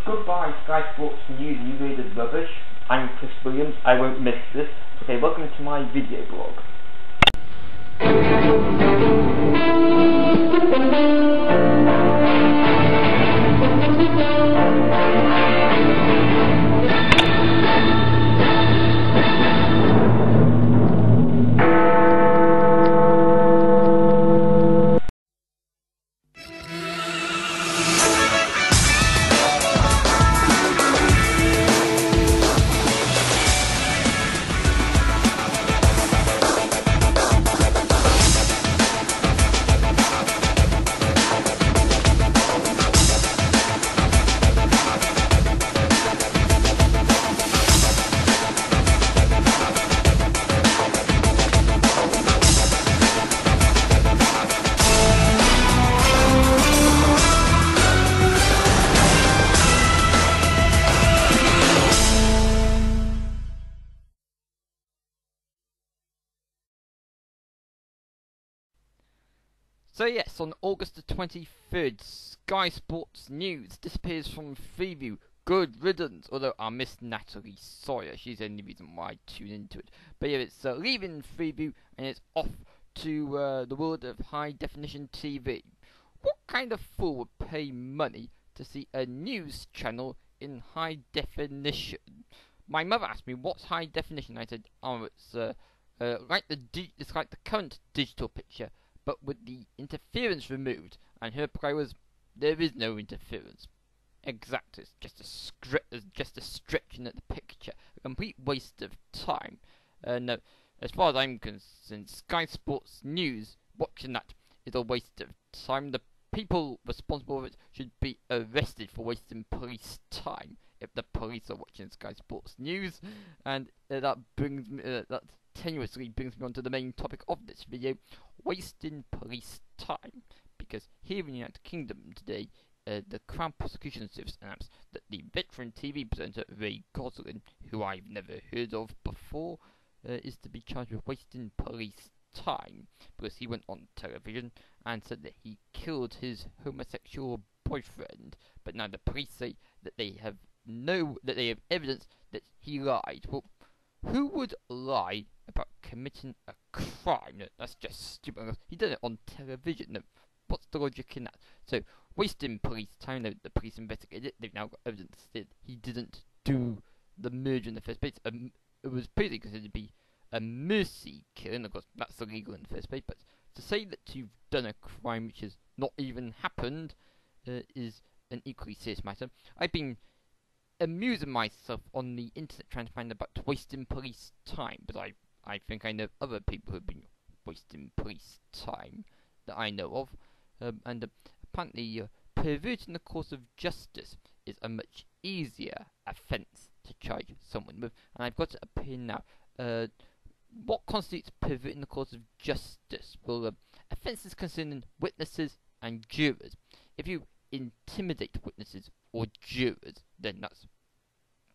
Goodbye, Sky Sports News, you rated rubbish. I'm Chris Williams, I won't miss this. Okay, welcome to my video blog. So yes, on August the 23rd, Sky Sports News disappears from Freeview. Good riddance, although I miss Natalie Sawyer. She's the only reason why I tune into it. But yeah, it's leaving Freeview and it's off to the world of high definition TV. What kind of fool would pay money to see a news channel in high definition? My mother asked me, what's high definition? I said, oh, it's like the current digital picture, but with the interference removed. And her reply was, there is no interference. Exactly, it's just a stretching at the picture, a complete waste of time. No, as far as I'm concerned, Sky Sports News watching that is a waste of time. The people responsible for it should be arrested for wasting police time if the police are watching Sky Sports News. And that brings me, that tenuously brings me on to the main topic of this video: wasting police time. Because here in the United Kingdom today, the Crown Prosecution Service announced that the veteran TV presenter Ray Gosling, who I've never heard of before, is to be charged with wasting police time because he went on television and said that he killed his homosexual boyfriend. But now the police say that they have evidence that he lied. Well, who would lie about committing a crime? No, that's just stupid. He did it on television. No, what's the logic in that? So, wasting police time. The police investigated it. They've now got evidence that he didn't do the murder in the first place. It was previously considered to be a mercy killing. Of course, that's illegal in the first place. But to say that you've done a crime which has not even happened is an equally serious matter. I've been amusing myself on the internet trying to find about wasting police time, but I think I know other people who've been wasting police time that I know of, and apparently perverting the course of justice is a much easier offence to charge someone with. And I've got it up here now. What constitutes perverting the course of justice? Well, offences concerning witnesses and jurors. If you intimidate witnesses or jurors, then that's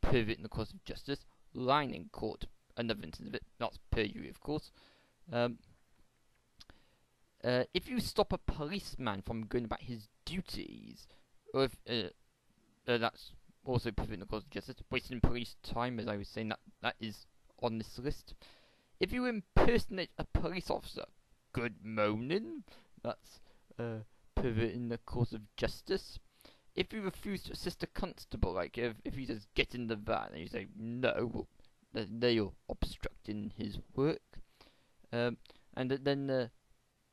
perverting the course of justice. Lying in court, another instance of it. That's perjury, of course. If you stop a policeman from going about his duties, or if that's also perverting the course of justice. Wasting police time, as I was saying, that is on this list. If you impersonate a police officer, good morning, that's perverting the course of justice. If you refuse to assist a constable, like if he says get in the van and you say no, well, then you're obstructing his work. And then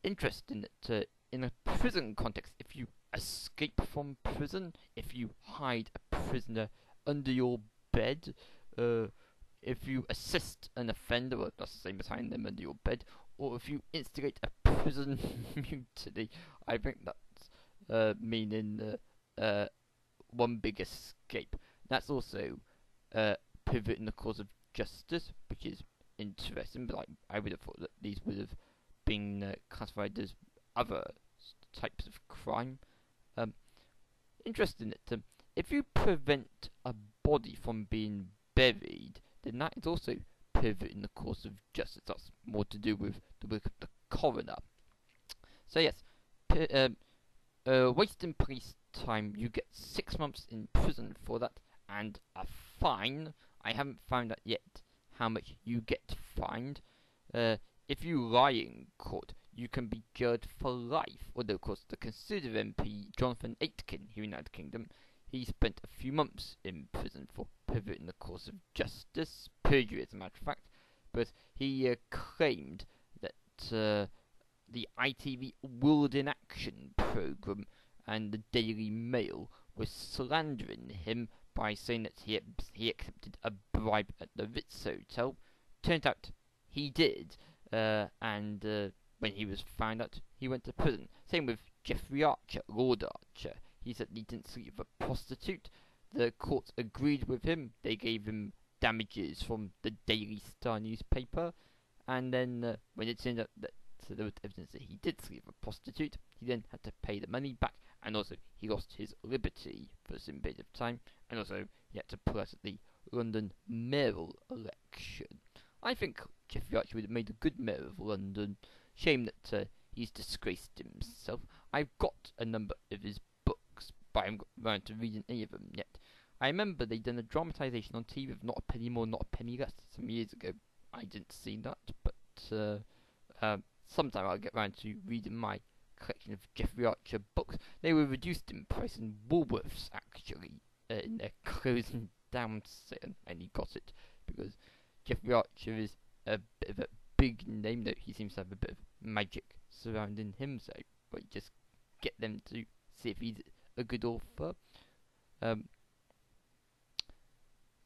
interesting that in a prison context, if you escape from prison, if you hide a prisoner under your bed, if you assist an offender, well, that's the same as hiding them under your bed, or if you instigate a prison mutiny, I think that's meaning one big escape. That's also perverting the cause of justice, which is interesting, but I would have thought that these would have been classified as other types of crime. Interesting that if you prevent a body from being buried, then that is also perverting the course of justice. That's more to do with the work of the coroner. So yes, wasting police time, you get 6 months in prison for that, and a fine. I haven't found out yet how much you get fined. If you lie in court, you can be jailed for life. Although, of course, the Conservative MP Jonathan Aitken here in the United Kingdom, he spent a few months in prison for perverting the course of justice, perjury as a matter of fact, but he claimed that the ITV World in Action programme and the Daily Mail was slandering him by saying that he accepted a bribe at the Ritz Hotel. Turned out he did, and when he was found out, he went to prison. Same with Jeffrey Archer, Lord Archer. He said he didn't sleep with a prostitute. The court agreed with him. They gave him damages from the Daily Star newspaper, and then when it turned out that there was evidence that he did sleep with a prostitute, he then had to pay the money back, and also he lost his liberty for some bit of time, and also he had to pull out at the London mayoral election. I think Jeffrey Archer would have made a good mayor of London. Shame that he's disgraced himself. I've got a number of his books, but I haven't got around to reading any of them yet. I remember they'd done a dramatisation on TV of Not a Penny More, Not a Penny Less some years ago. I didn't see that, but sometime I'll get round to reading my collection of Jeffrey Archer books. They were reduced in price in Woolworths, actually, in their closing down sale, and he got it because Jeffrey Archer is a bit of a big name, though he seems to have a bit of magic surrounding him, so we just get them to see if he's a good author.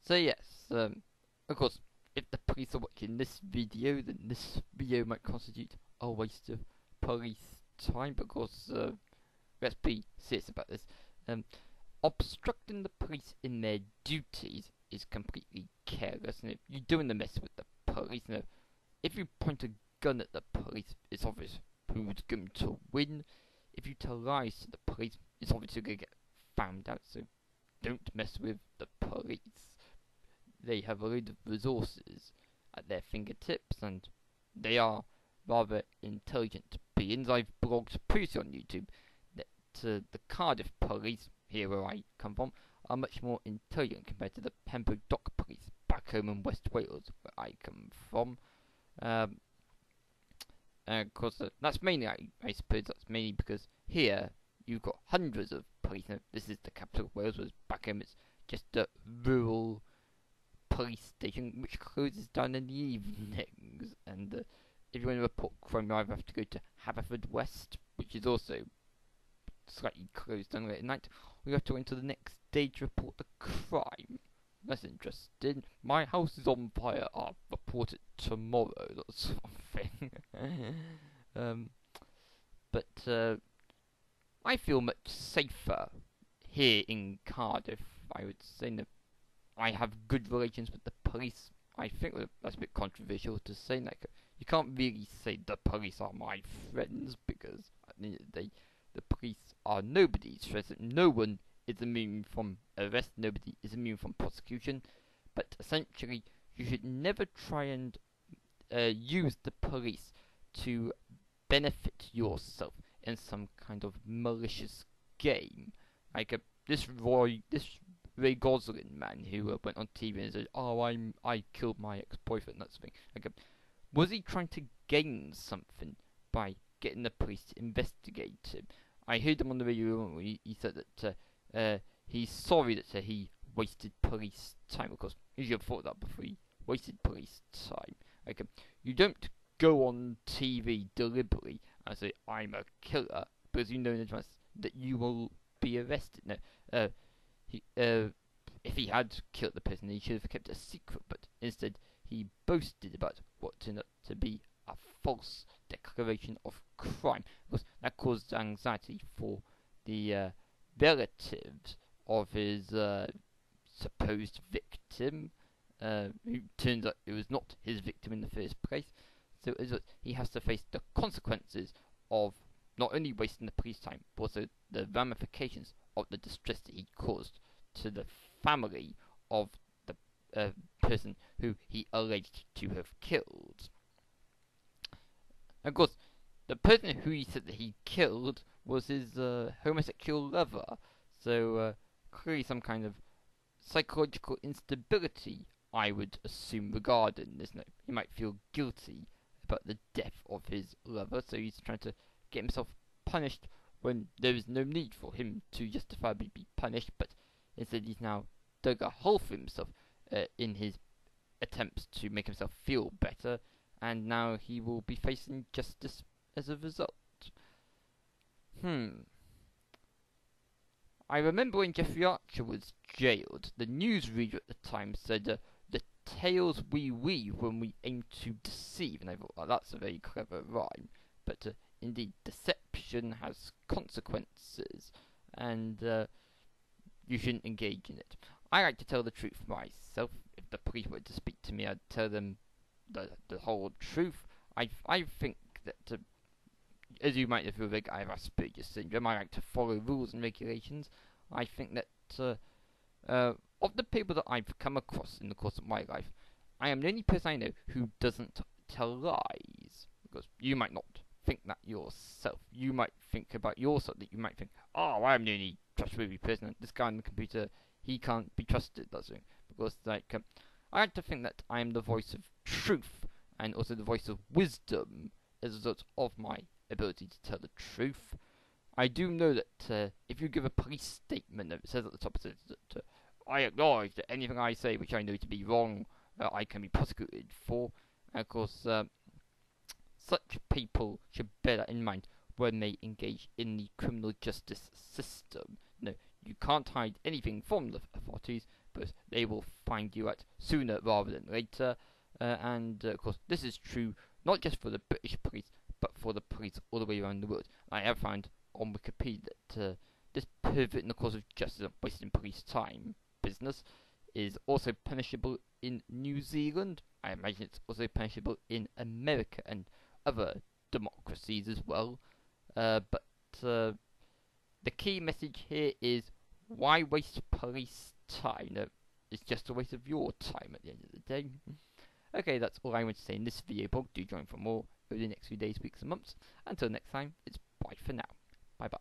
So yes, of course, if the police are watching this video, then this video might constitute a waste of police time, because let's be serious about this. Obstructing the police in their duties is completely careless, and if you're doing the mess with the police, if you point a gun at the police, it's obvious who's going to win. If you tell lies to the police, it's obviously going to get found out, so don't mess with the police. They have a load of resources at their fingertips, and they are rather intelligent beings. I've blogged previously on YouTube that the Cardiff police, here where I come from, are much more intelligent compared to the Pembroke Dock police back home in West Wales, where I come from. Of course, that's mainly, I suppose, that's mainly because here you've got hundreds of police. Now, this is the capital of Wales, whereas back home it's just a rural police station which closes down in the evenings. And if you want to report crime, you either have to go to Haverfordwest, which is also slightly closed down late at night, or you have to go into the next day to report the crime. That's interesting. My house is on fire. I'll report it tomorrow. That sort of thing. But I feel much safer here in Cardiff. I would say that I have good relations with the police. I think that's a bit controversial to say. Like, you can't really say the police are my friends, because at the end of the day, the police are nobody's friends. No one is immune from arrest, nobody is immune from prosecution, but essentially you should never try and use the police to benefit yourself in some kind of malicious game. Like this Ray Gosling man who went on TV and said, "Oh, I killed my ex-boyfriend," that sort of thing. Like, was he trying to gain something by getting the police to investigate him? I heard him on the radio when he said that he's sorry that he wasted police time. Of course, he should have thought that before he wasted police time. Like, you don't go on TV deliberately and say, "I'm a killer," because you know in advance that you will be arrested. Now, if he had killed the person, he should have kept it a secret, but instead he boasted about what turned out to be a false declaration of crime. Of course, that caused anxiety for the relatives of his supposed victim, who turns out it was not his victim in the first place. So he has to face the consequences of not only wasting the police time, but also the ramifications of the distress that he caused to the family of the person who he alleged to have killed. Of course, the person who he said that he killed was his homosexual lover. So clearly some kind of psychological instability, I would assume, regarding this. He might feel guilty about the death of his lover, so he's trying to get himself punished when there is no need for him to justifiably be punished, but instead he's now dug a hole for himself in his attempts to make himself feel better, and now he will be facing justice as a result. I remember when Jeffrey Archer was jailed, the newsreader at the time said, the tales we weave when we aim to deceive, and I thought, oh, that's a very clever rhyme, but indeed, deception has consequences, and you shouldn't engage in it. I like to tell the truth myself. If the police were to speak to me, I'd tell them the whole truth. I think that, as you might know, feel like I have Asperger's syndrome, I like to follow rules and regulations. I think that of the people that I've come across in the course of my life, I am the only person I know who doesn't tell lies. Because you might not think that yourself. You might think about yourself, that you might think, oh, I'm the only trustworthy person. This guy on the computer, he can't be trusted, does he? Because, like, I like to think that I am the voice of truth, and also the voice of wisdom, as a result of my ability to tell the truth. I do know that if you give a police statement that says at the top, it says that I acknowledge that anything I say which I know to be wrong, I can be prosecuted for. And of course, such people should bear that in mind when they engage in the criminal justice system. No, you can't hide anything from the authorities, but they will find you out sooner rather than later. And of course, this is true not just for the British police, but for the police all the way around the world. I have found on Wikipedia that this pivot in the cause of justice and wasting police time business is also punishable in New Zealand. I imagine it's also punishable in America and other democracies as well. But the key message here is, why waste police time? No, it's just a waste of your time at the end of the day. Okay, that's all I want to say in this video blog. Do join for more over the next few days, weeks and months. Until next time, it's bye for now. Bye bye.